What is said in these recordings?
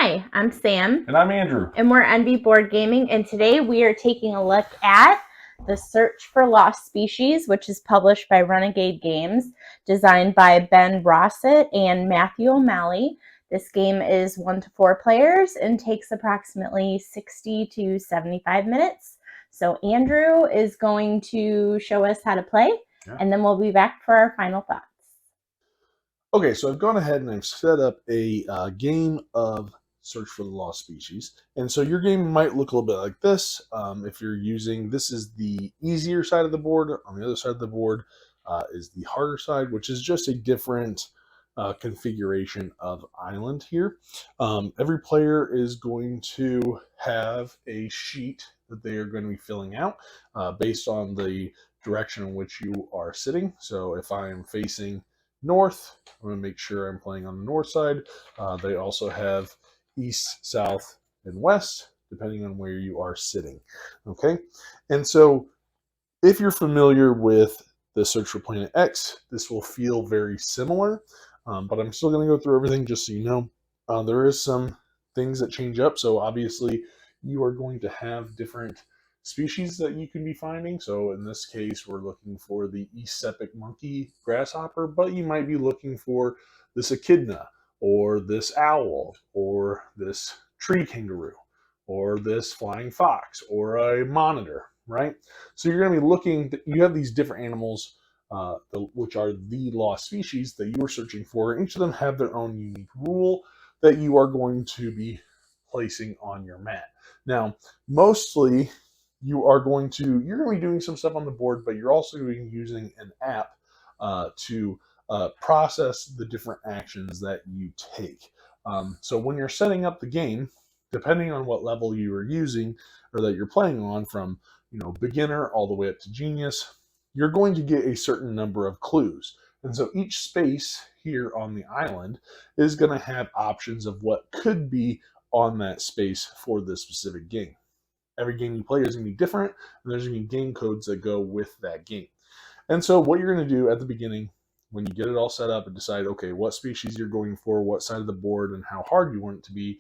Hi, I'm Sam. And I'm Andrew. And we're NB Board Gaming, and today we are taking a look at The Search for Lost Species, which is published by Renegade Games, designed by Ben Rossett and Matthew O'Malley. This game is 1 to 4 players and takes approximately 60 to 75 minutes. So Andrew is going to show us how to play, and then we'll be back for our final thoughts. Okay, so I've gone ahead and I've set up a game of Search for the Lost Species. And so your game might look a little bit like this. If you're using, this is the easier side of the board. On the other side of the board is the harder side, which is just a different configuration of island here. Every player is going to have a sheet that they are going to be filling out based on the direction in which you are sitting. So if I am facing north, I'm going to make sure I'm playing on the north side. They also have east, south, and west, depending on where you are sitting. Okay, and so if you're familiar with the Search for Planet X, this will feel very similar, but I'm still going to go through everything just so you know. There is some things that change up, so obviously you are going to have different species that you can be finding. So in this case, we're looking for the East Sepic monkey grasshopper, but you might be looking for this echidna, or this owl, or this tree kangaroo, or this flying fox, or a monitor, right? So you're going to be looking, you have these different animals, which are the lost species that you are searching for. Each of them have their own unique rule that you are going to be placing on your mat. Now, mostly you're going to be doing some stuff on the board, but you're also going to be using an app to process the different actions that you take. So when you're setting up the game, depending on what level you are using or that you're playing on, from beginner all the way up to genius, you're going to get a certain number of clues. And so each space here on the island is going to have options of what could be on that space for this specific game. Every game you play is going to be different, and there's going to be game codes that go with that game. And so what you're going to do at the beginning, when you get it all set up and decide, okay, what species you're going for, what side of the board, and how hard you want it to be,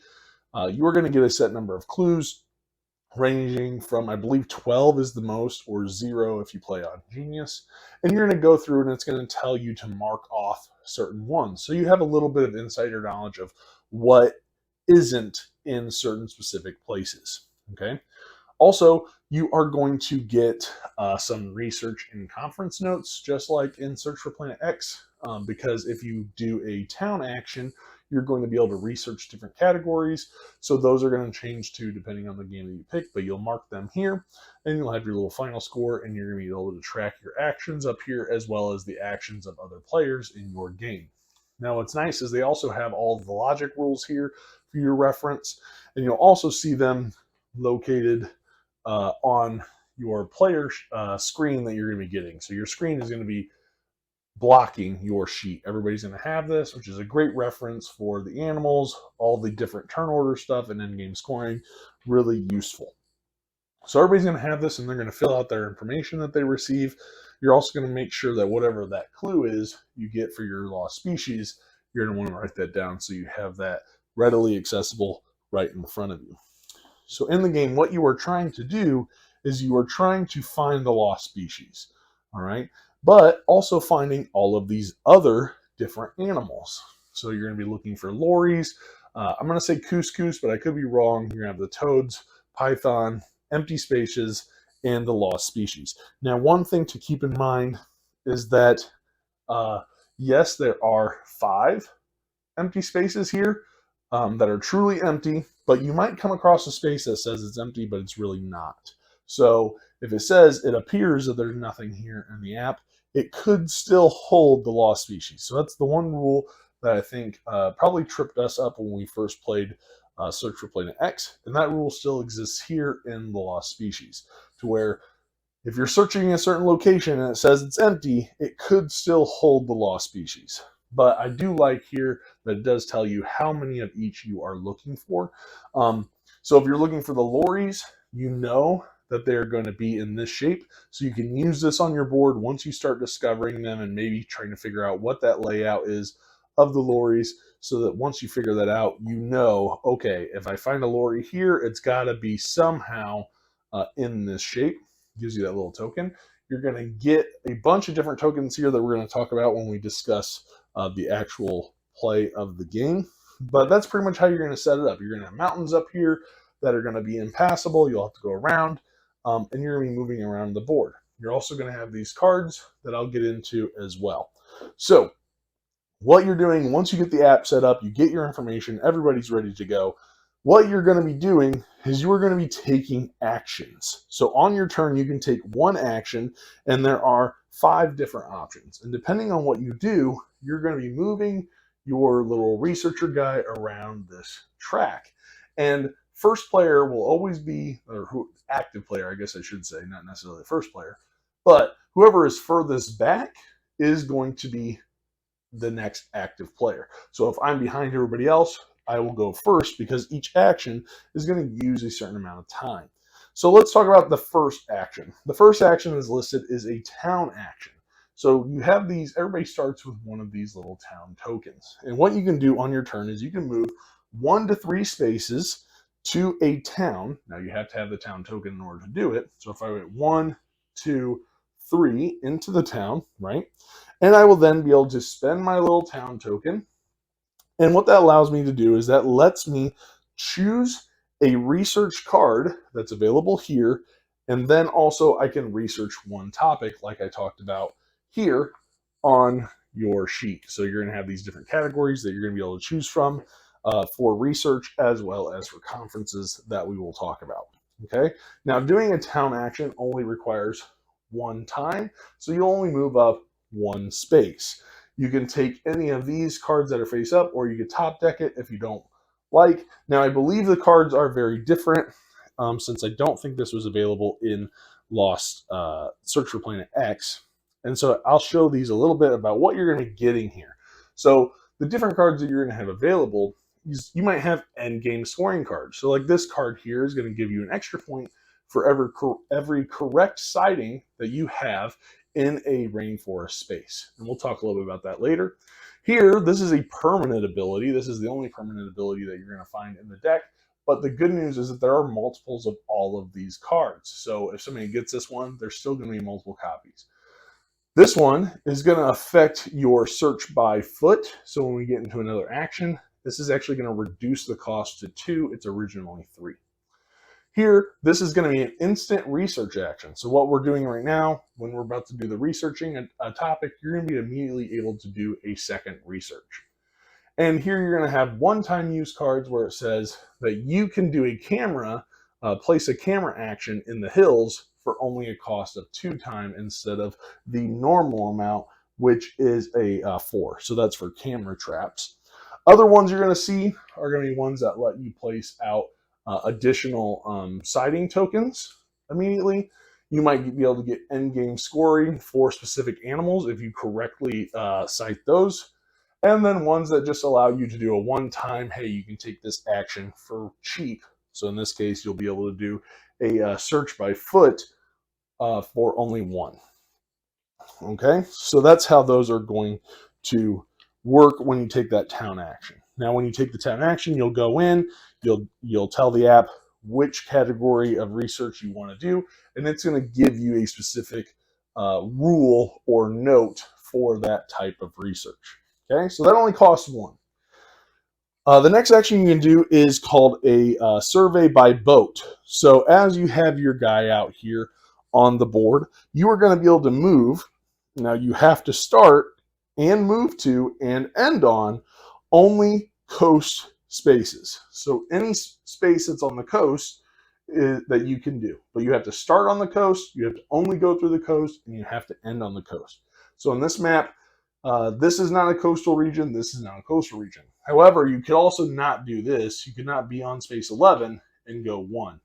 you are going to get a set number of clues, ranging from, I believe, 12 is the most, or 0 if you play on Genius. And you're going to go through and it's going to tell you to mark off certain ones. So you have a little bit of insider knowledge of what isn't in certain specific places. Okay. Also, you are going to get some research and conference notes, just like in Search for Planet X, because if you do a town action, you're going to be able to research different categories. So those are going to change too, depending on the game that you pick, but you'll mark them here, and you'll have your little final score, and you're going to be able to track your actions up here, as well as the actions of other players in your game. Now, what's nice is they also have all of the logic rules here for your reference, and you'll also see them located on your player screen that you're going to be getting. So your screen is going to be blocking your sheet. Everybody's going to have this, which is a great reference for the animals, all the different turn order stuff, and end-game scoring. Really useful. So everybody's going to have this, and they're going to fill out their information that they receive. You're also going to make sure that whatever that clue is you get for your lost species, you're going to want to write that down so you have that readily accessible right in front of you. So in the game, what you are trying to do is you are trying to find the lost species, all right? But also finding all of these other different animals. So you're going to be looking for lories. I'm going to say couscous, but I could be wrong. You're going to have the toads, python, empty spaces, and the lost species. Now, one thing to keep in mind is that, yes, there are 5 empty spaces here that are truly empty, but you might come across a space that says it's empty, but it's really not. So if it says it appears that there's nothing here in the app, it could still hold the lost species. So that's the one rule that I think probably tripped us up when we first played Search for Planet X, and that rule still exists here in the lost species, to where if you're searching a certain location and it says it's empty, it could still hold the lost species. But I do like here that it does tell you how many of each you are looking for. So if you're looking for the lories, you know that they're going to be in this shape. So you can use this on your board once you start discovering them and maybe trying to figure out what that layout is of the lorries, so that once you figure that out, you know, okay, if I find a lorry here, it's got to be somehow in this shape. Gives you that little token. You're going to get a bunch of different tokens here that we're going to talk about when we discuss the actual play of the game. But that's pretty much how you're going to set it up. You're going to have mountains up here that are going to be impassable. You'll have to go around, and you're going to be moving around the board. You're also going to have these cards that I'll get into as well. So what you're doing, once you get the app set up, you get your information, everybody's ready to go. What you're going to be doing is you're going to be taking actions. So on your turn, you can take one action, and there are 5 different options. And depending on what you do, you're going to be moving your little researcher guy around this track. And first player will always be, or active player, I guess I should say, not necessarily the first player, but whoever is furthest back is going to be the next active player. So if I'm behind everybody else, I will go first because each action is going to use a certain amount of time. So let's talk about the first action. The first action is listed is a town action. So you have these, everybody starts with one of these little town tokens. And what you can do on your turn is you can move 1 to 3 spaces to a town. Now you have to have the town token in order to do it. So if I went 1, 2, 3 into the town, right? And I will then be able to spend my little town token. And what that allows me to do is that lets me choose a research card that's available here. And then also I can research one topic like I talked about here on your sheet. So you're going to have these different categories that you're going to be able to choose from for research as well as for conferences that we will talk about. Okay. Now doing a town action only requires 1 time. So you'll only move up 1 space. You can take any of these cards that are face up, or you can top deck it if you don't like. Now, I believe the cards are very different since I don't think this was available in Lost Search for Planet X. And so I'll show these a little bit about what you're going to be getting here. So the different cards that you're going to have available, you might have end game scoring cards. So like this card here is going to give you an extra point for every correct sighting that you have in a rainforest space. And we'll talk a little bit about that later. Here, this is a permanent ability. This is the only permanent ability that you're going to find in the deck. But the good news is that there are multiples of all of these cards. So if somebody gets this one, there's still going to be multiple copies. This one is going to affect your search by foot. So when we get into another action, this is actually going to reduce the cost to 2. It's originally 3. Here, this is going to be an instant research action. So what we're doing right now, when we're about to do the researching a topic, you're going to be immediately able to do a second research. And here you're going to have one-time use cards where it says that you can do a camera, place a camera action in the hills for only a cost of 2 time instead of the normal amount, which is a 4. So that's for camera traps. Other ones you're going to see are going to be ones that let you place out additional sighting tokens immediately. You might be able to get end game scoring for specific animals if you correctly sight those. And then ones that just allow you to do a one-time, hey, you can take this action for cheap. So in this case, you'll be able to do a search by foot for only 1. Okay, so that's how those are going to work when you take that town action. Now, when you take the town action, you'll go in, you'll tell the app which category of research you want to do, and it's going to give you a specific rule or note for that type of research. Okay, so that only costs 1. The next action you can do is called a survey by boat. So as you have your guy out here on the board, you are going to be able to move. Now you have to start and move to and end on only coast spaces. So any space that's on the coast that you can do. But you have to start on the coast, you have to only go through the coast, and you have to end on the coast. So in this map, this is not a coastal region, this is not a coastal region. However, you could also not do this. You could not be on space 11 and go 1.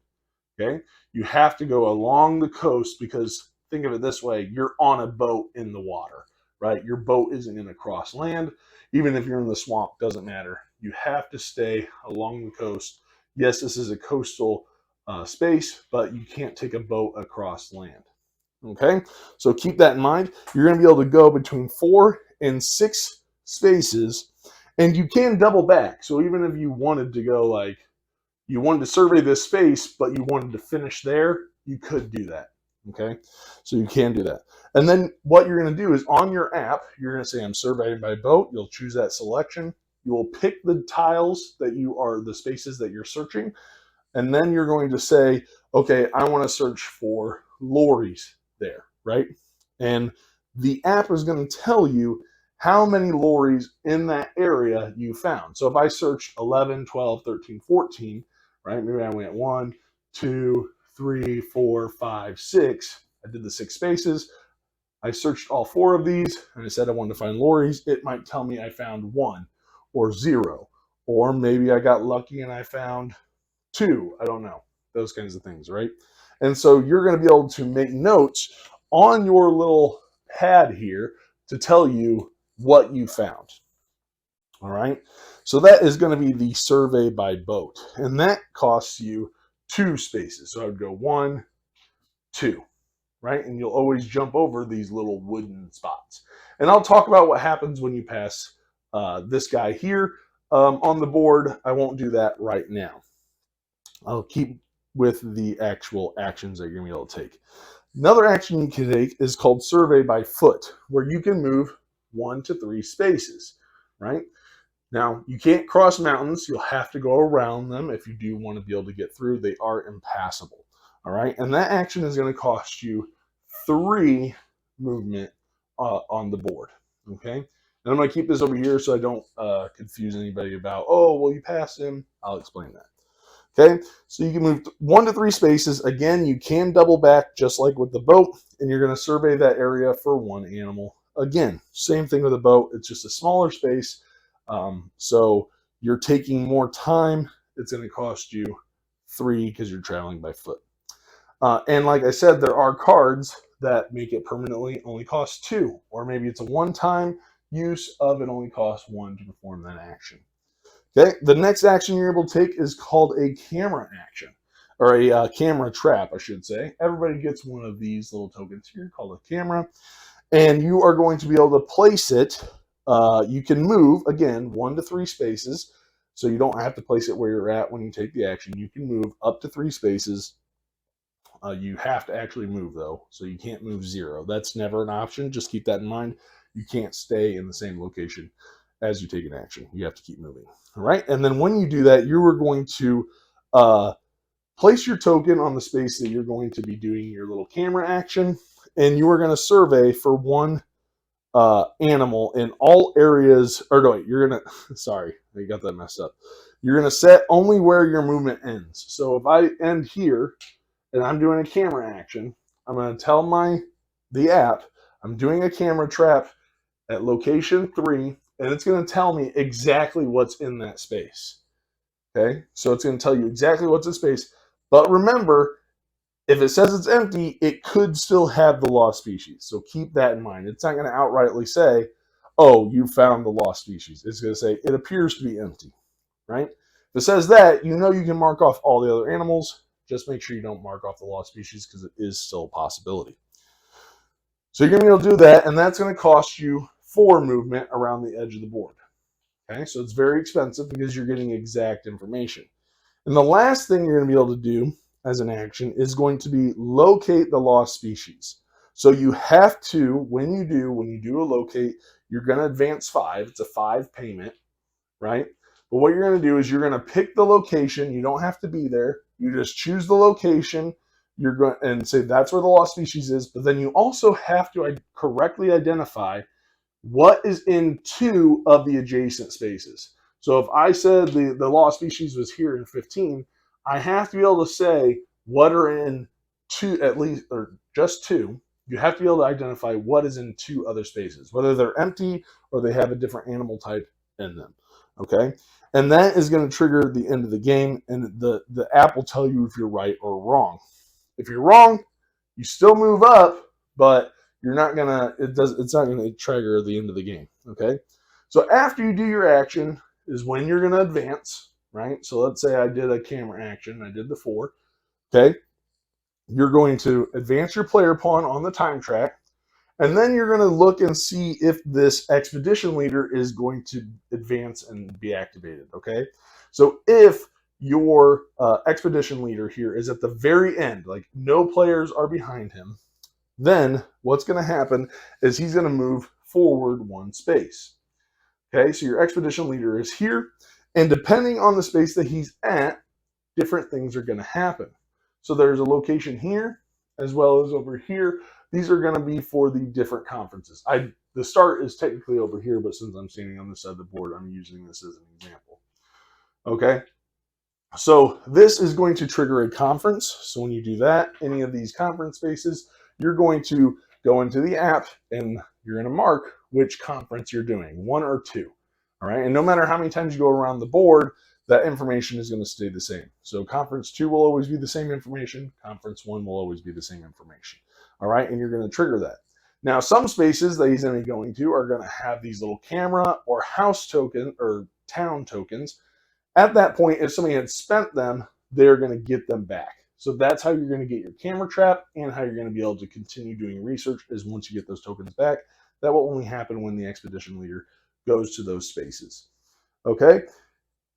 Okay? You have to go along the coast because think of it this way, you're on a boat in the water, right? Your boat isn't going to cross land. Even if you're in the swamp, doesn't matter. You have to stay along the coast. Yes, this is a coastal space, but you can't take a boat across land. Okay, so keep that in mind. You're going to be able to go between 4 and 6 spaces And you can double back. So even if you wanted to go like, you wanted to survey this space, but you wanted to finish there, you could do that. Okay, so you can do that. And then what you're going to do is on your app, you're going to say, I'm surveying by boat. You'll choose that selection. You will pick the tiles that you are, the spaces that you're searching. And then you're going to say, okay, I want to search for lorries there, right? And the app is going to tell you how many lorries in that area you found. So if I searched 11, 12, 13, 14, right? Maybe I went 1, 2, 3, 4, 5, 6. I did the 6 spaces. I searched all 4 of these and I said I wanted to find lorries. It might tell me I found 1 or 0. Or maybe I got lucky and I found 2. I don't know. Those kinds of things, right? And so you're going to be able to make notes on your little pad here to tell you what you found. All right. So that is going to be the survey by boat. And that costs you 2 spaces. So I would go 1, 2, right? And you'll always jump over these little wooden spots. And I'll talk about what happens when you pass this guy here on the board. I won't do that right now. I'll keep with the actual actions that you're going to be able to take. Another action you can take is called survey by foot, where you can move 1 to 3 spaces, right? Now, you can't cross mountains. You'll have to go around them if you do want to be able to get through. They are impassable, all right? And that action is going to cost you 3 movement on the board, okay? And I'm going to keep this over here so I don't confuse anybody about, oh, well, you passed him. I'll explain that. Okay, so you can move 1 to 3 spaces. Again, you can double back just like with the boat, and you're going to survey that area for 1 animal. Again, same thing with a boat. It's just a smaller space, so you're taking more time. It's going to cost you 3 because you're traveling by foot. And like I said, there are cards that make it permanently only cost 2, or maybe it's a one-time use of it only costs 1 to perform that action. Okay, the next action you're able to take is called a camera action, or a camera trap, I should say. Everybody gets one of these little tokens here called a camera, and you are going to be able to place it. You can move, again, 1 to 3 spaces, so you don't have to place it where you're at when you take the action. You can move up to 3 spaces. You have to actually move, though, so you can't move 0. That's never an option. Just keep that in mind. You can't stay in the same location as you take an action. You have to keep moving. All right. And then when you do that, you are going to place your token on the space that you're going to be doing your little camera action. And you are going to survey for 1 animal in all areas. Or no, wait, you're going to, sorry, I got that messed up. You're going to set only where your movement ends. So if I end here and I'm doing a camera action, I'm going to tell the app I'm doing a camera trap at location 3, and it's going to tell me exactly what's in that space. Okay, so it's going to tell you exactly what's in space. But remember, if it says it's empty, it could still have the lost species. So keep that in mind. It's not going to outrightly say, oh, you found the lost species. It's going to say it appears to be empty, right? If it says that, you know you can mark off all the other animals. Just make sure you don't mark off the lost species because it is still a possibility. So you're going to be able to do that, and that's going to cost you 4 movement around the edge of the board. Okay, so it's very expensive because you're getting exact information. And the last thing you're going to be able to do as an action is going to be locate the lost species. So you have to, when you do a locate, you're going to advance 5. It's a 5 payment, right? But what you're going to do is you're going to pick the location. You don't have to be there. You just choose the location. You're going and say that's where the lost species is. But then you also have to correctly identify what is in 2 of the adjacent spaces. So if I said the lost species was here in 15, I have to be able to say what are in 2, at least, or just 2. You have to be able to identify what is in 2 other spaces, whether they're empty or they have a different animal type in them. Okay, and that is going to trigger the end of the game, and the app will tell you if you're right or wrong. If you're wrong, you still move up, but you're not gonna. It's not gonna trigger the end of the game. Okay. So after you do your action is when you're gonna advance, right? So let's say I did a camera action. I did the 4. Okay. You're going to advance your player pawn on the time track, And then you're going to look and see if this expedition leader is going to advance and be activated, okay? So if your expedition leader here is at the very end, like no players are behind him, then what's going to happen is he's going to move forward 1 space. Okay, so your expedition leader is here, and depending on the space that he's at, different things are going to happen. So there's a location here as well as over here. These are going to be for the different conferences. The start is technically over here, but since I'm standing on this side of the board, I'm using this as an example. Okay, so this is going to trigger a conference. So when you do that, any of these conference spaces, you're going to go into the app and you're going to mark which conference you're doing, 1 or 2. All right, and no matter how many times you go around the board, that information is going to stay the same. So conference 2 will always be the same information. Conference 1 will always be the same information. All right, and you're going to trigger that. Now, some spaces that he's going to be going to are going to have these little camera or house token or town tokens. At that point, if somebody had spent them, they're going to get them back. So that's how you're going to get your camera trap and how you're going to be able to continue doing research is once you get those tokens back. That will only happen when the expedition leader goes to those spaces. Okay?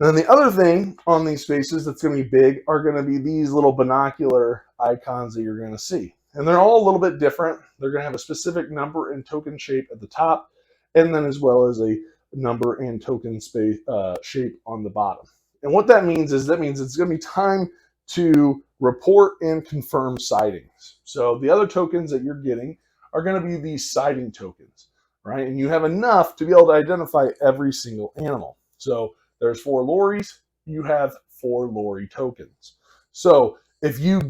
And then the other thing on these spaces that's going to be big are going to be these little binocular icons that you're going to see. And they're all a little bit different. They're going to have a specific number and token shape at the top, and then as well as a number and token space shape on the bottom. And what that means is it's going to be time to report and confirm sightings. So the other tokens that you're getting are going to be these sighting tokens, right? And you have enough to be able to identify every single animal. So there's 4 lories, you have 4 lorry tokens. So if you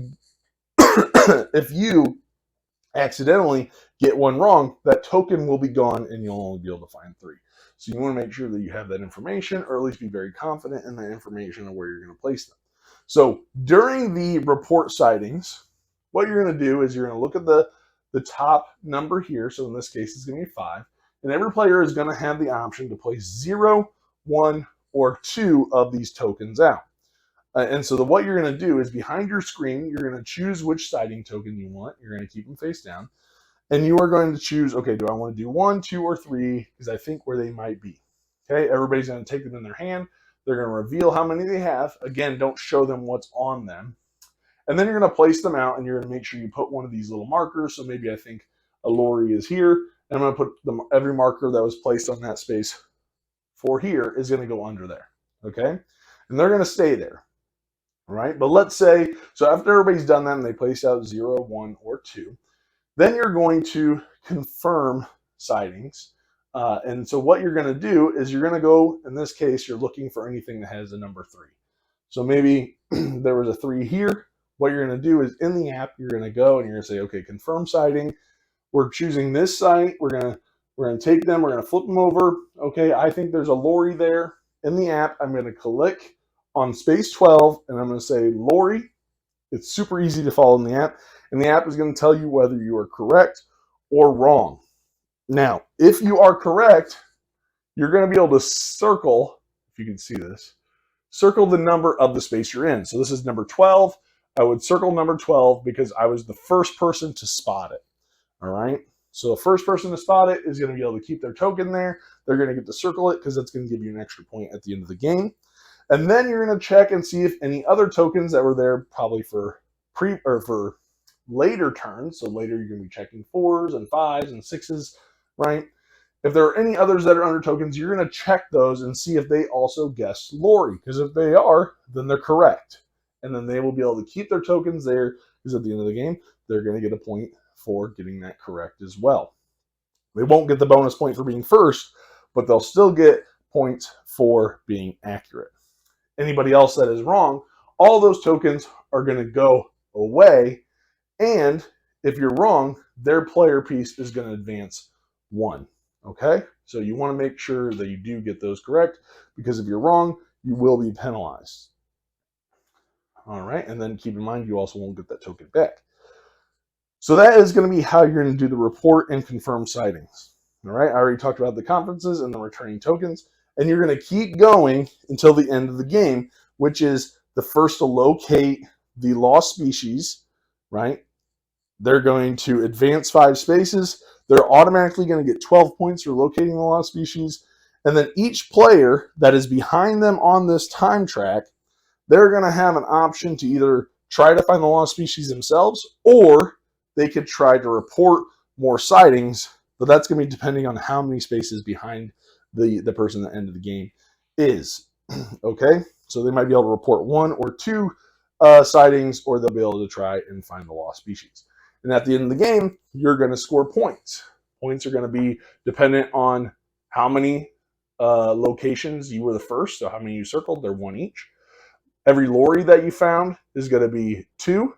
if you accidentally get one wrong, that token will be gone and you'll only be able to find 3. So you want to make sure that you have that information, or at least be very confident in that information of where you're going to place them. So during the report sightings, what you're going to do is you're going to look at the top number here. So in this case, it's going to be 5. And every player is going to have the option to place 0, 1, or 2 of these tokens out. And so what you're going to do is behind your screen, you're going to choose which sighting token you want. You're going to keep them face down. And you are going to choose, okay, do I want to do 1, 2, or 3? Because I think where they might be. Okay, everybody's going to take them in their hand. They're going to reveal how many they have. Again, don't show them what's on them. And then you're going to place them out, and you're going to make sure you put one of these little markers. So maybe I think a lorry is here. And I'm going to put every marker that was placed on that space for here is going to go under there. Okay, and they're going to stay there. All right, but let's say, so after everybody's done that and they place out 0, 1, or 2, then you're going to confirm sightings. And so what you're going to do is you're going to go, in this case, you're looking for anything that has a number 3. So maybe there was a 3 here. What you're going to do is in the app, you're going to go and you're going to say, okay, confirm sighting. We're choosing this site. We're going to take them. We're going to flip them over. Okay, I think there's a lorry there. In the app, I'm going to click on space 12 and I'm going to say lorry. It's super easy to follow in the app. And the app is going to tell you whether you are correct or wrong. Now, if you are correct, you're going to be able to circle, if you can see this, circle the number of the space you're in. So this is number 12. I would circle number 12 because I was the first person to spot it. All right. So the first person to spot it is going to be able to keep their token there. They're going to get to circle it because that's going to give you an extra point at the end of the game. And then you're going to check and see if any other tokens that were there probably for later turns. So later you're going to be checking 4s and 5s and 6s, right? If there are any others that are under tokens, you're going to check those and see if they also guessed lorry. Because if they are, then they're correct. And then they will be able to keep their tokens there because at the end of the game, they're going to get a point for getting that correct as well. They won't get the bonus point for being first, but they'll still get points for being accurate. Anybody else that is wrong, all those tokens are going to go away. And if you're wrong, their player piece is going to advance 1. Okay? So you want to make sure that you do get those correct, because if you're wrong, you will be penalized. All right? And then keep in mind, you also won't get that token back. So that is going to be how you're going to do the report and confirm sightings. All right? I already talked about the conferences and the returning tokens. And you're going to keep going until the end of the game, which is the first to locate the lost species, right? They're going to advance 5 spaces. they're automatically going to get 12 points for locating the lost species. And then each player that is behind them on this time track, they're going to have an option to either try to find the lost species themselves, or they could try to report more sightings, but that's going to be depending on how many spaces behind the person at the end of the game is. Okay, so they might be able to report 1 or 2 sightings, or they'll be able to try and find the lost species. And at the end of the game, you're going to score points. Points are going to be dependent on how many locations you were the first, so how many you circled, they're 1 each. Every lorry that you found is going to be 2.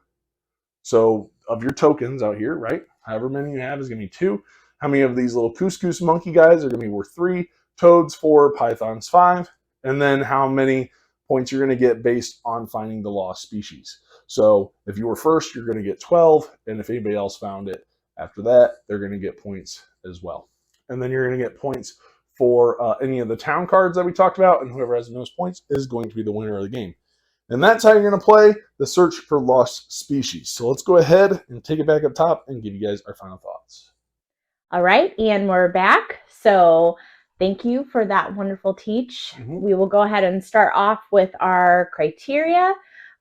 So of your tokens out here, right? However many you have is going to be 2. How many of these little couscous monkey guys are going to be worth 3? Toads 4, pythons 5. And then how many points you're going to get based on finding the lost species. So if you were first, you're going to get 12. And if anybody else found it after that, they're going to get points as well. And then you're going to get points for any of the town cards that we talked about. And whoever has the most points is going to be the winner of the game. And that's how you're going to play the Search for Lost Species. So let's go ahead and take it back up top and give you guys our final thoughts. All right, and we're back. So thank you for that wonderful teach. We will go ahead and start off with our criteria,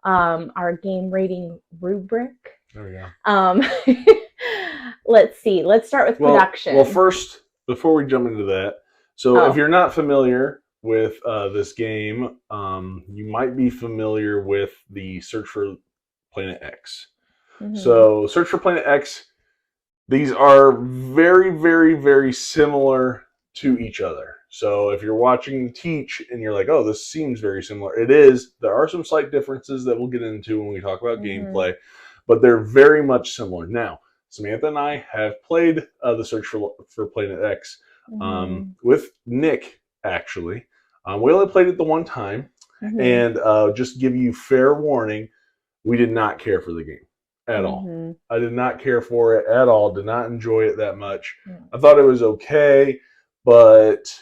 our game rating rubric. There we go. Let's see. Let's start with production. Well, first, before we jump into that, so if you're not familiar with this game, you might be familiar with the Search for Planet X. So Search for Planet X, these are very, very, very similar to each other. So if you're watching Teach and you're like, oh, this seems very similar, it is. There are some slight differences that we'll get into when we talk about gameplay, but they're very much similar. Now, Samantha and I have played the Search for Planet X with Nick, actually. We only played it the one time, and just give you fair warning, we did not care for the game at all. I did not care for it at all, did not enjoy it that much. I thought it was okay, but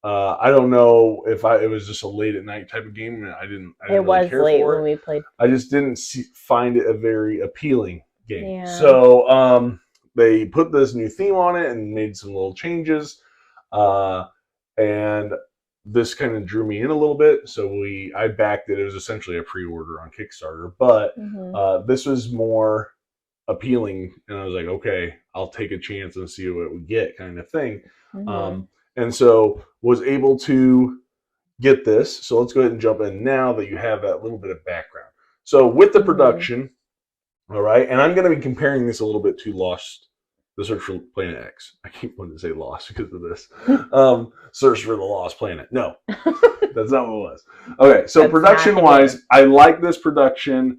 I don't know if it was just a late at night type of game, and I didn't really care late for when it. we played. I just didn't find it a very appealing game. Yeah. So they put this new theme on it and made some little changes, and this kind of drew me in a little bit, so I backed it. It was essentially a pre-order on Kickstarter, but this was more appealing, and I was like, okay, I'll take a chance and see what we get, kind of thing. And so was able to get this. So let's go ahead and jump in now that you have that little bit of background. So with the production, all right, and I'm going to be comparing this a little bit to the Search for Planet X. I keep wanting to say Lost because of this. Search for the Lost Planet. No, that's not what it was. Okay, so production-wise, I like this production.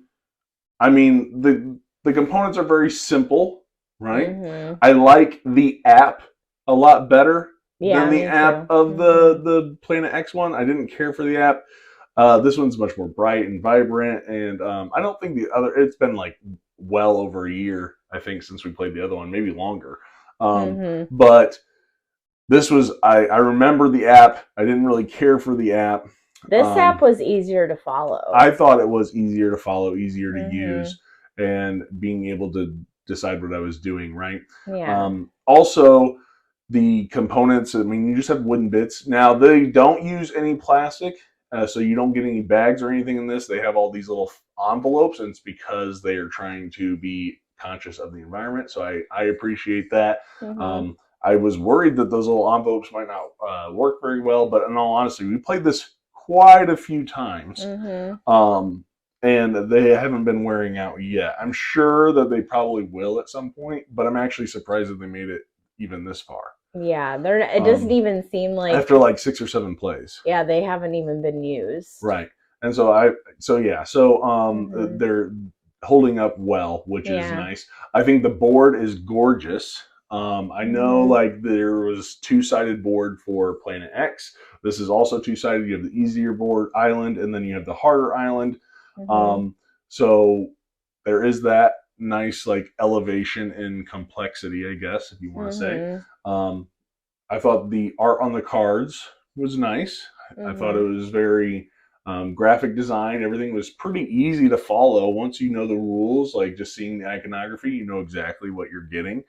I mean, the components are very simple, right? I like the app a lot better than the app of the Planet X one. I didn't care for the app. This one's much more bright and vibrant, and I don't think it's been like well over a year, I think, since we played the other one, maybe longer. But this was, I remember the app. I didn't really care for the app. This app was easier to follow. I thought it was easier to follow, easier to use, and being able to decide what I was doing, right? Yeah. Also, the components, I mean, you just have wooden bits. Now, they don't use any plastic, so you don't get any bags or anything in this. They have all these little envelopes, and it's because they are trying to be conscious of the environment, so I appreciate that. I was worried that those little envelopes might not work very well, but in all honesty, we played this quite a few times, and they haven't been wearing out yet. I'm sure that they probably will at some point, but I'm actually surprised that they made it even this far. Yeah, it doesn't even seem like after like 6 or 7 plays. Yeah, they haven't even been used. Right. And so they're holding up well, which is nice. I think the board is gorgeous. I know like there was 2-sided board for Planet X. This is also 2-sided. You have the easier board island, and then you have the harder island. So there is that nice like elevation in complexity, I guess, if you want to say. I thought the art on the cards was nice. I thought it was very graphic design. Everything was pretty easy to follow once you know the rules. Like just seeing the iconography, you know exactly what you're getting.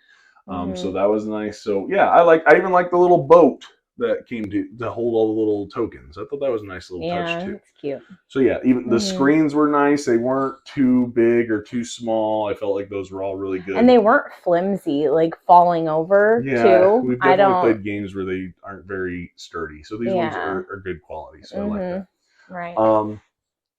So that was nice. So yeah, I even like the little boat that came to hold all the little tokens. I thought that was a nice little touch too. It's cute. So yeah, even the screens were nice. They weren't too big or too small. I felt like those were all really good. And they weren't flimsy, like falling over too. We've definitely played games where they aren't very sturdy. So these ones are good quality. So I like that. Right.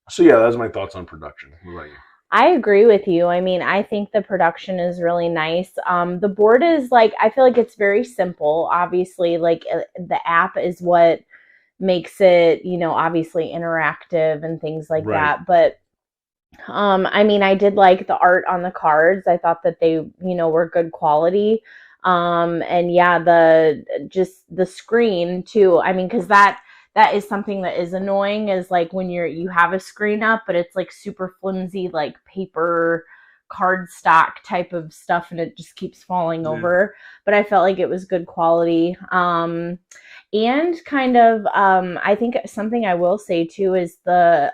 So yeah, that's my thoughts on production. What about you? I agree with you. I mean, I think the production is really nice. The board is like, I feel like it's very simple. Obviously, like the app is what makes it, obviously interactive and things like that. But I mean, I did like the art on the cards. I thought that they, were good quality. And yeah, the screen too. I mean, because that is something that is annoying, is like when you have a screen up, but it's like super flimsy, like paper cardstock type of stuff, and it just keeps falling over. But I felt like it was good quality. And kind of, I think something I will say too is the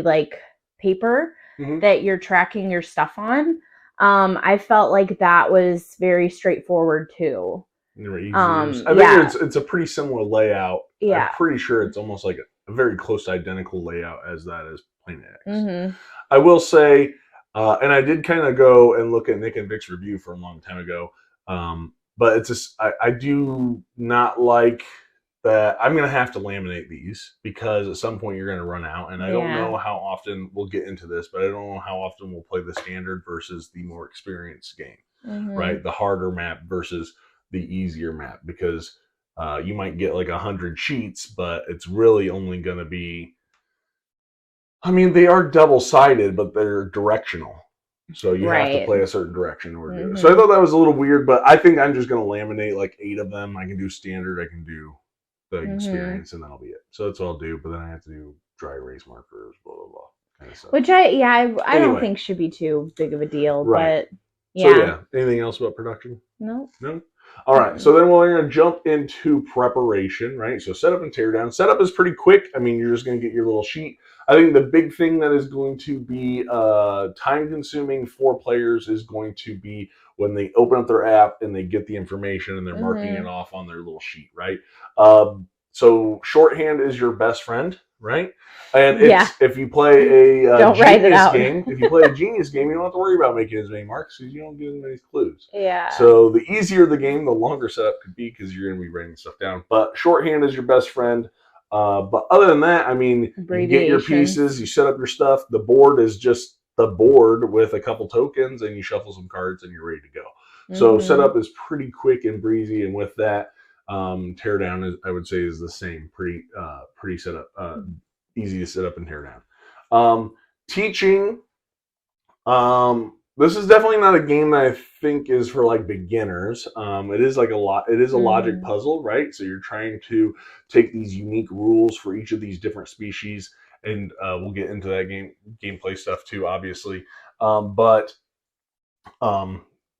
like paper that you're tracking your stuff on. I felt like that was very straightforward too. I think it's a pretty similar layout. Yeah. I'm pretty sure it's almost like a very close to identical layout as that is Planet X. I will say, and I did kind of go and look at Nick and Vic's review for a long time ago, but it's just I do not like that. I'm going to have to laminate these because at some point you're going to run out, and I don't know how often we'll get into this, but I don't know how often we'll play the standard versus the more experienced game, right? The harder map versus the easier map, because you might get like 100 sheets, but it's really only going to be, I mean, they are double-sided, but they're directional. So you have to play a certain direction in order to do it. So I thought that was a little weird, but I think I'm just going to laminate like 8 of them. I can do standard, I can do the experience, and that'll be it. So that's what I'll do, but then I have to do dry erase markers, blah, blah, blah. Kind of stuff. Which I don't think should be too big of a deal, but yeah. So yeah, anything else about production? No. All right, so then we're going to jump into preparation, right? So setup and teardown. Setup is pretty quick. I mean, you're just going to get your little sheet. I think the big thing that is going to be time-consuming for players is going to be when they open up their app and they get the information and they're marking it off on their little sheet, right? So shorthand is your best friend, right? And if you play a Genius game, if you play a Genius game, you don't have to worry about making as many marks because you don't give as many clues. Yeah. So the easier the game, the longer setup could be because you're going to be writing stuff down. But shorthand is your best friend. But other than that, I mean, you get your pieces, you set up your stuff. The board is just the board with a couple tokens, and you shuffle some cards, and you're ready to go. So setup is pretty quick and breezy, and with that, teardown is, I would say, is the same. Pretty setup, easy to set up and tear down. Teaching. This is definitely not a game that I think is for like beginners. It is like it is a logic puzzle, right? So you're trying to take these unique rules for each of these different species, and we'll get into that gameplay stuff too, obviously. But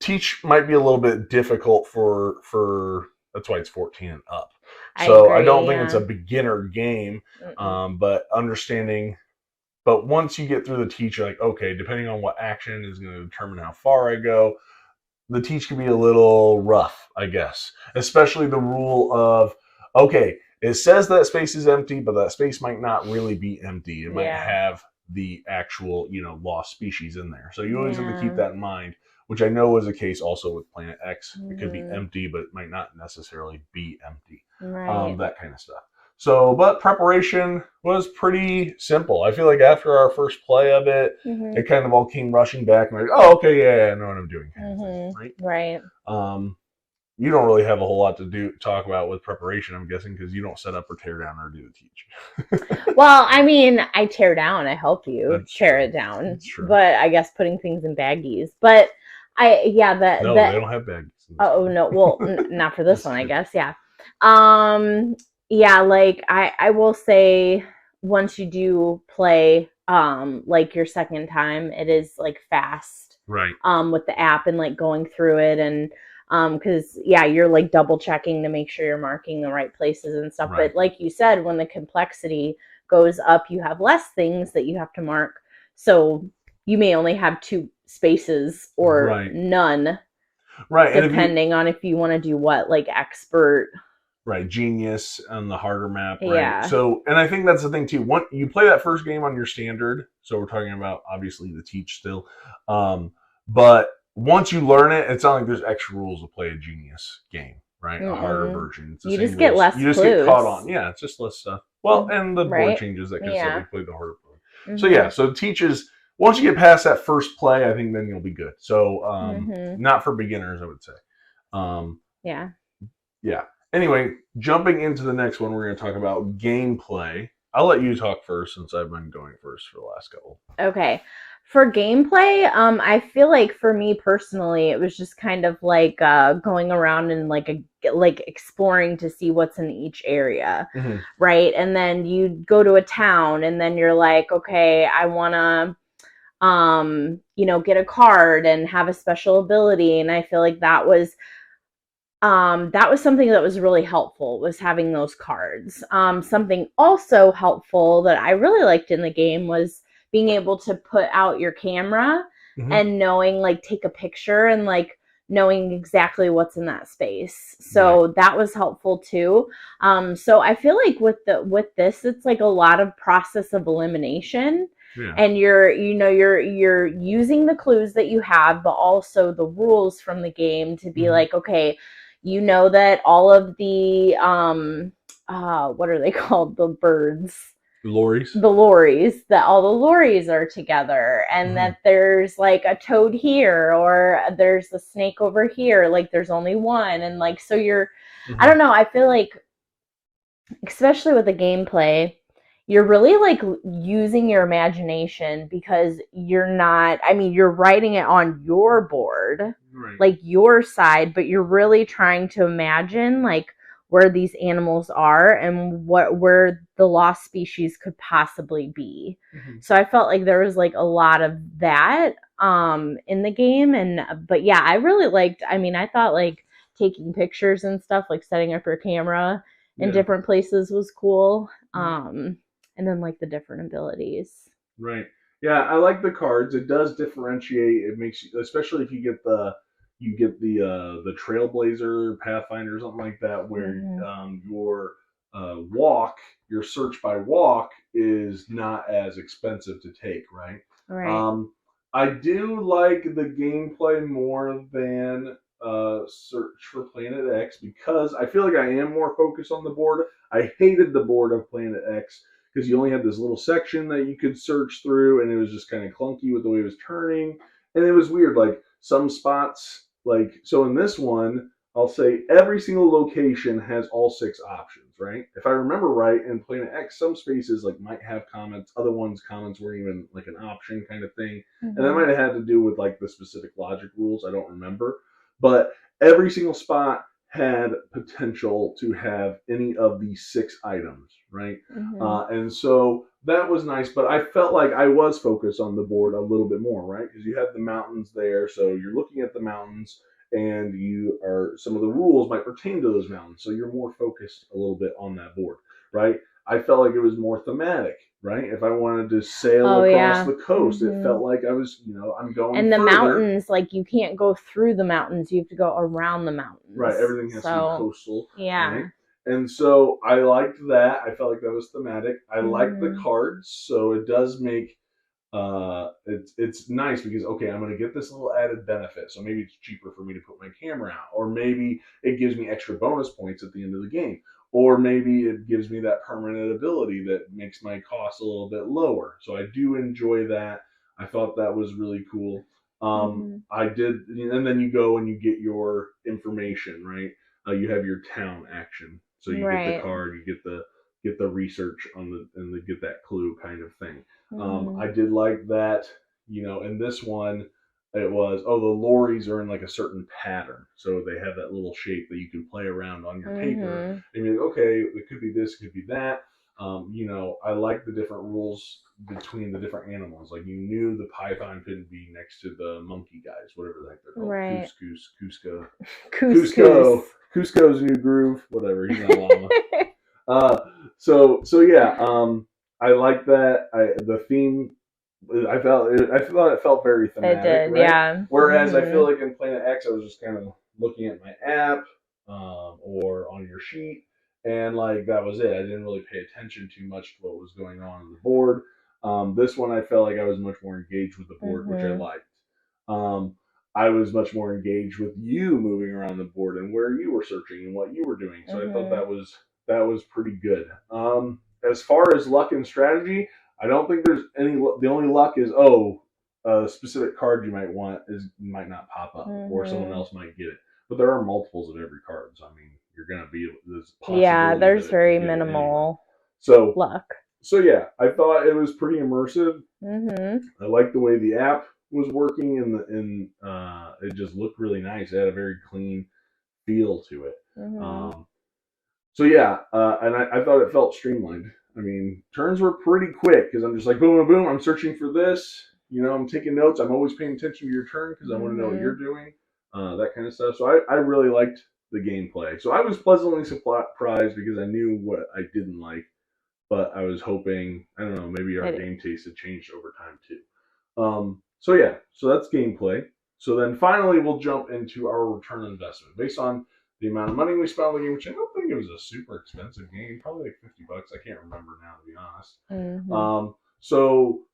teach might be a little bit difficult for that's why it's 14 and up. So I don't think it's a beginner game, but understanding. But once you get through the teach, you're like, okay, depending on what action is going to determine how far I go, the teach can be a little rough, I guess. Especially the rule of, okay, it says that space is empty, but that space might not really be empty. It might have the actual, lost species in there. So you always have to keep that in mind, which I know is the case also with Planet X. It could be empty, but it might not necessarily be empty. Right. That kind of stuff. So, but preparation was pretty simple. I feel like after our first play of it, it kind of all came rushing back. And like, oh, okay, yeah, I know what I'm doing. Kind of thing, right? You don't really have a whole lot to talk about with preparation, I'm guessing, because you don't set up or tear down or do the teach. Well, I mean, I tear down. I help you tear it down. That's true. But I guess putting things in baggies. But they don't have baggies. Oh no, well, not for this one, I guess. Yeah. Yeah, like I will say, once you do play like your second time, it is like fast, right? With the app and like going through it, and because you're like double checking to make sure you're marking the right places and stuff. Right. But like you said, when the complexity goes up, you have less things that you have to mark, so you may only have 2 spaces or none. Right. And if you depending on if you want to do what, like expert. right, genius on the harder map, right? Yeah. So, and I think that's the thing too. Once you play that first game on your standard, so we're talking about obviously the teach still, but once you learn it, it's not like there's extra rules to play a genius game, right? A harder Mm-mm. version. It's the You same just get rules. less You just get clues. caught on. Yeah, it's just less stuff. Well, and the board Right? changes that kind of stuff. We Yeah. played the harder board. So Mm-hmm. yeah, so teaches. Once you get past that first play, I think then you'll be good. So Mm-hmm. not for beginners, I would say. Yeah. Yeah. Anyway, jumping into the next one, we're going to talk about gameplay. I'll let you talk first since I've been going first for the last couple. Okay. For gameplay, I feel like for me personally, it was just kind of like going around and like exploring to see what's in each area, Mm-hmm. right? And then you go to a town, and then you're like, okay, I want to get a card and have a special ability. And I feel like that was something that was really helpful, was having those cards. Something also helpful that I really liked in the game was being able to put out your camera and knowing, like, take a picture and like knowing exactly what's in that space. So that was helpful too. So I feel like with this, it's like a lot of process of elimination. Yeah. And you're using the clues that you have, but also the rules from the game to be like, okay, you know that all of the what are they called, the birds, Lorries. the lorries, that all the lorries are together, and that there's like a toad here, or there's a snake over here, like there's only one. And like, so you're I don't know, I feel like especially with the gameplay, you're really like using your imagination, because you're writing it on your board, like your side, but you're really trying to imagine like where these animals are and where the lost species could possibly be. So I felt like there was like a lot of that in the game. But yeah, I really liked, I thought like taking pictures and stuff, like setting up your camera in different places was cool. And then like the different abilities. Right. Yeah, I like the cards. It does differentiate. It makes you, especially if you get the Trailblazer Pathfinder or something like that, where your your search by walk is not as expensive to take, right? Right. I do like the gameplay more than Search for Planet X, because I feel like I am more focused on the board. I hated the board of Planet X because you only had this little section that you could search through, and it was just kind of clunky with the way it was turning, and it was weird. Like some spots, like so in this one, I'll say every single location has all 6 options, right? If I remember right, in Planet X, some spaces like might have comments, other ones comments weren't even like an option kind of thing, and that might have had to do with like the specific logic rules. I don't remember, but every single spot had potential to have any of these 6 items, right? And so that was nice, but I felt like I was focused on the board a little bit more, right? Because you had the mountains there, so you're looking at the mountains, and some of the rules might pertain to those mountains, so you're more focused a little bit on that board, right? I felt like it was more thematic, right? If I wanted to sail across the coast, it felt like I was, I'm going. And the further. mountains, like you can't go through the mountains; you have to go around the mountains. Right, everything has to be coastal. Yeah. Right? And so I liked that. I felt like that was thematic. I liked the cards, so it does make it's nice because okay, I'm gonna get this little added benefit. So maybe it's cheaper for me to put my camera out, or maybe it gives me extra bonus points at the end of the game, or maybe it gives me that permanent ability that makes my cost a little bit lower. So I do enjoy that. I thought that was really cool. I did, and then you go and you get your information, right? You have your town action, so you get the card, you get the research on and get that clue kind of thing. I did like that, in this one, it was, the lorries are in like a certain pattern. So they have that little shape that you can play around on your paper. And you're like, okay, it could be this, it could be that. I like the different rules between the different animals. Like you knew the python couldn't be next to the monkey guys, whatever the heck they're called. Right. Cusco. Cusco's New Groove, whatever. He's not a llama. So yeah, I like that. The theme I thought it felt very It thematic, did, right? yeah. Whereas I feel Mhm. like in Planet X, I was just kind of looking at my app or on your sheet, and like that was it. I didn't really pay attention too much to what was going on the board. This one, I felt like I was much more engaged with the board, which I Mhm. liked. Um, I was much more engaged with you moving around the board and where you were searching and what you were doing. So I thought Mhm. that was pretty good. As far as luck and strategy, I don't think there's any. The only luck is a specific card you might want might not pop up, or someone Mhm. else might get it. But there are multiples of every card, so I mean, you're gonna be there's a Yeah, possibility that there's it could very get it anyway. minimal So luck. so yeah, I thought it was pretty immersive. Mhm. I liked the way the app was working, and it just looked really nice. It had a very clean feel to it. Mhm. Um, so yeah, and I thought it felt streamlined. I mean, turns were pretty quick because I'm just like boom, boom, boom. I'm searching for this. You know, I'm taking notes. I'm always paying attention to your turn because I want to know what you're Mhm. doing, that kind of stuff. So I really liked the gameplay. So I was pleasantly surprised because I knew what I didn't like, but I was hoping, I don't know, maybe our It, game taste had changed over time too. So yeah, so that's gameplay. So then finally we'll jump into our return on investment based on the amount of money we spent on the game, which I don't think it was a super expensive game, probably like $50. I can't remember now, to be honest. mhm. So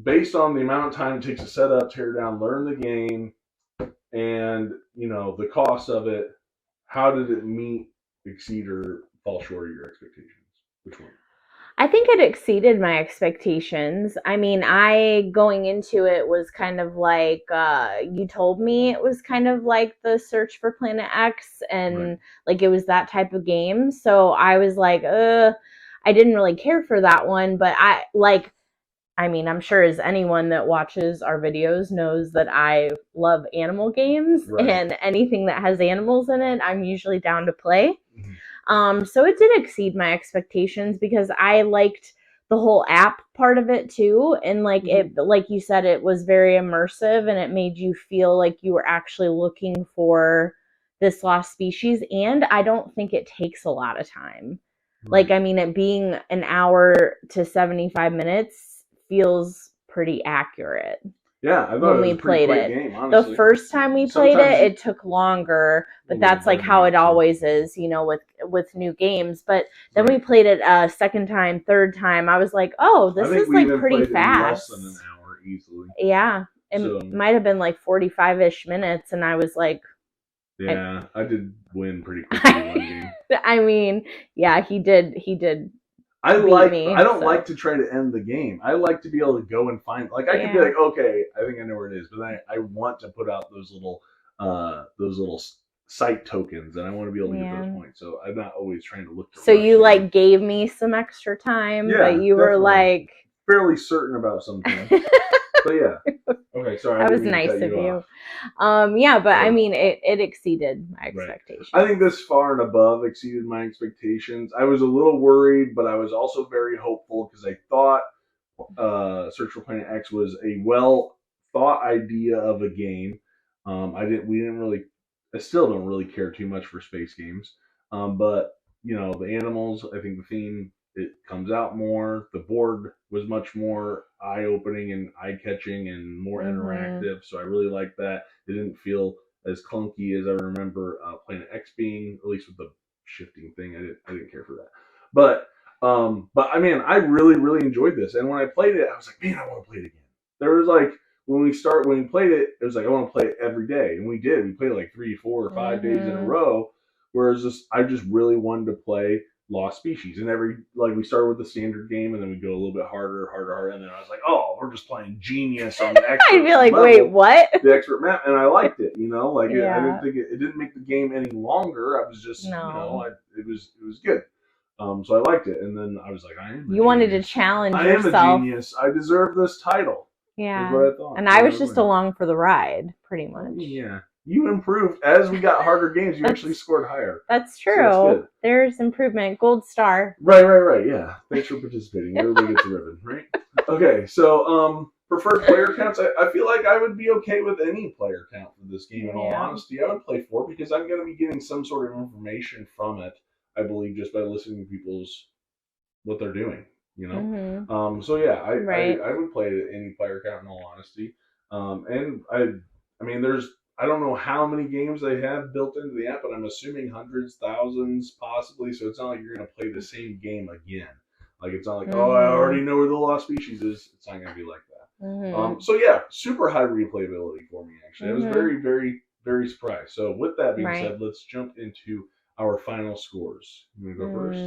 based on the amount of time it takes to set up, tear down, learn the game, and the cost of it, how did it meet, exceed, or fall short of your expectations? Which one? I think it exceeded my expectations. I mean, I going into it was kind of like you told me it was kind of like the Search for Planet X, Right. and like it was that type of game. So I was like, I didn't really care for that one, but I mean, I'm sure as anyone that watches our videos knows that I love animal games, Right. and anything that has animals in it, I'm usually down to play. Mhm. So it did exceed my expectations because I liked the whole app part of it too. And like it, like you said, it was very immersive and it made you feel like you were actually looking for this lost species. And I don't think it takes a lot of time. Right. Like, I mean, it being an hour to 75 minutes feels pretty accurate Yeah, I thought when it was we a pretty played quick it. game, The honestly. first time we played Sometimes it, it took longer, but well, that's like burning how it out too. always is, with new games. But then we Right. played it a second time, third time. I was like, oh, I this think is we like even pretty played it in less than an fast. hour easily. Yeah, it So might have been like 45-ish minutes, and I was like, yeah, I did win pretty quickly one game. I mean, yeah, he did I beat me. don't So like to try to end the game. I like to be able to go and find, like, I could be yeah, like, okay, I think I know where it is, but then I want to put out those little site tokens, and I want to be able to get those yeah. points. So I'm not always trying to look to So rush you the game. like gave me some extra time, but Yeah, you were definitely. like, Fairly certain about some things. But yeah. Okay, sorry, I that was didn't mean to nice cut of you you. off. Yeah, but I So, mean, it exceeded my right. I think expectations. this far and above exceeded my expectations. I was a little worried, but I was also very hopeful because I thought Search for Planet X was a well thought idea of a game. We didn't really, I still don't really care too much for space games. But the animals, I think the theme it comes out more. The board was much more eye opening and eye catching and more Mm-hmm. interactive. So I really liked that. It didn't feel as clunky as I remember Planet X being, at least with the shifting thing. I didn't care for that. But I mean, I really, really enjoyed this. And when I played it, I was like, man, I want to play it again. There was like when we played it, it was like I want to play it every day, and we did. We played it like 3, 4, or 5 days in a Mm-hmm. row. Whereas I just really wanted to play Lost Species, and we started with the standard game, and then we go a little bit harder, harder, harder, and then I was like, oh, we're just playing genius on the I'd expert be like, wait, level, what? the expert map, and I liked it. Like I didn't Yeah. think it didn't make the game any longer. I was just No. it was good. So I liked it, and then I was like, I am a You wanted to genius. challenge I am a yourself. genius. I deserve this title. Is Yeah. what I thought. And I was just along for the ride, pretty much. Yeah, you improved as we got harder games. You actually scored higher. That's So true. that's good. There's improvement. Gold star. Right. Yeah. Thanks for participating. Everybody gets a ribbon, right? Okay, so preferred player counts. I feel like I would be okay with any player count for this game. In all honesty, I would play 4 because I'm going to be getting some sort of information from it. I believe just by listening to people's what they're doing. you know. Mm-hmm. So yeah, Right. I would play it at any player count in all honesty. And I mean, I don't know how many games they have built into the app, but I'm assuming hundreds, thousands, possibly. So it's not like you're gonna play the same game again. Like it's not like, oh, I already Mm-hmm. know where the lost species is. It's not gonna be like that. Mm-hmm. So yeah, super high replayability for me actually. I was Mm-hmm. very, very, very surprised. So with that being Right. said, let's jump into our final scores. You want to go first?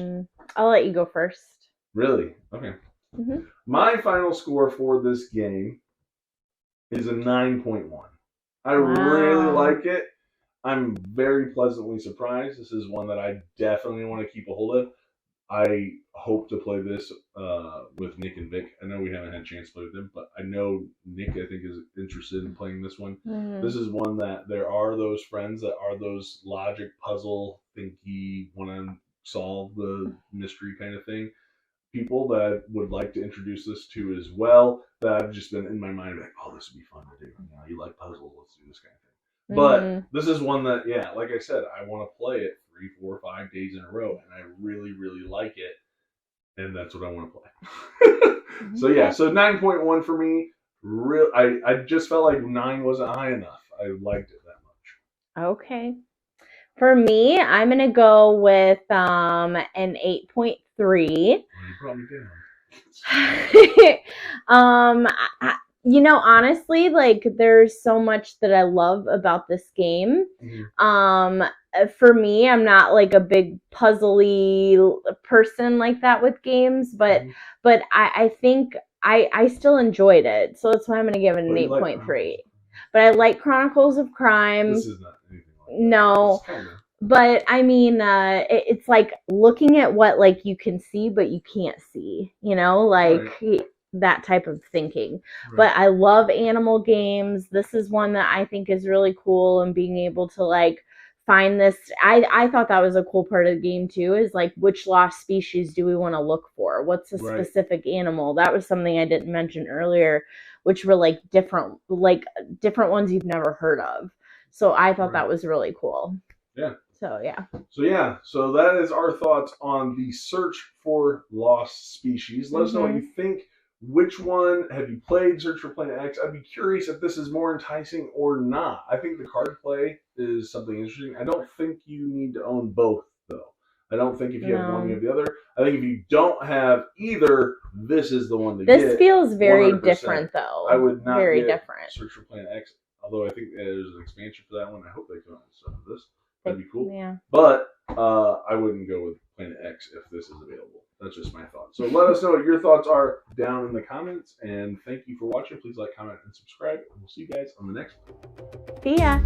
I'll let you go first. Really? Okay. Mm-hmm. My final score for this game is a 9.1. I really Wow. like it. I'm very pleasantly surprised. This is one that I definitely want to keep a hold of. I hope to play this with Nick and Vic. I know we haven't had a chance to play with them, but I know Nick, I think, is interested in playing this one. Mm-hmm. This is one that there are those friends that are those logic puzzle thinky, want to solve the mystery kind of thing. People that I would like to introduce this to as well. That I've just been in my mind like, oh, this would be fun to do. You know, you like puzzles, let's do this kind of thing. But Mm-hmm. this is one that, yeah, like I said, I want to play it 3, 4, 5 days in a row, and I really, really like it, and that's what I want to play. So yeah, so 9.1 for me. I just felt like 9 wasn't high enough. I liked it that much. Okay. For me, I'm gonna go with an 8.3. Well, you brought me down. Honestly, like there's so much that I love about this game. For me, I'm not like a big puzzly person like that with games, but I think I still enjoyed it. So that's why I'm gonna give it an But you like 8.3. But I like Chronicles of Crime. This is not anything like that. No. It's kind of. But I mean, it's like looking at what like you can see, but you can't see, like that type of thinking. Right. But I love animal games. This is one that I think is really cool, and being able to like find this. I thought that was a cool part of the game too, is like which lost species do we want to look for? What's a Right. specific animal? That was something I didn't mention earlier, which were like different ones you've never heard of. So I thought that was really cool. Yeah. So So that is our thoughts on the search for lost species. Let us know what you think. Which one have you played? Search for Planet X. I'd be curious if this is more enticing or not. I think the card play is something interesting. I don't think you need to own both, though. I don't think if you have one, you have the other. I think if you don't have either, this is the one to get. This feels very 100%. different, though. I would not very get different. Search for Planet X, although I think there's an expansion for that one. I hope they come out with stuff for this. That'd be cool. Yeah. But I wouldn't go with Planet X if this is available. That's just my thoughts. So let us know what your thoughts are down in the comments. And thank you for watching. Please like, comment, and subscribe. And we'll see you guys on the next one. See ya.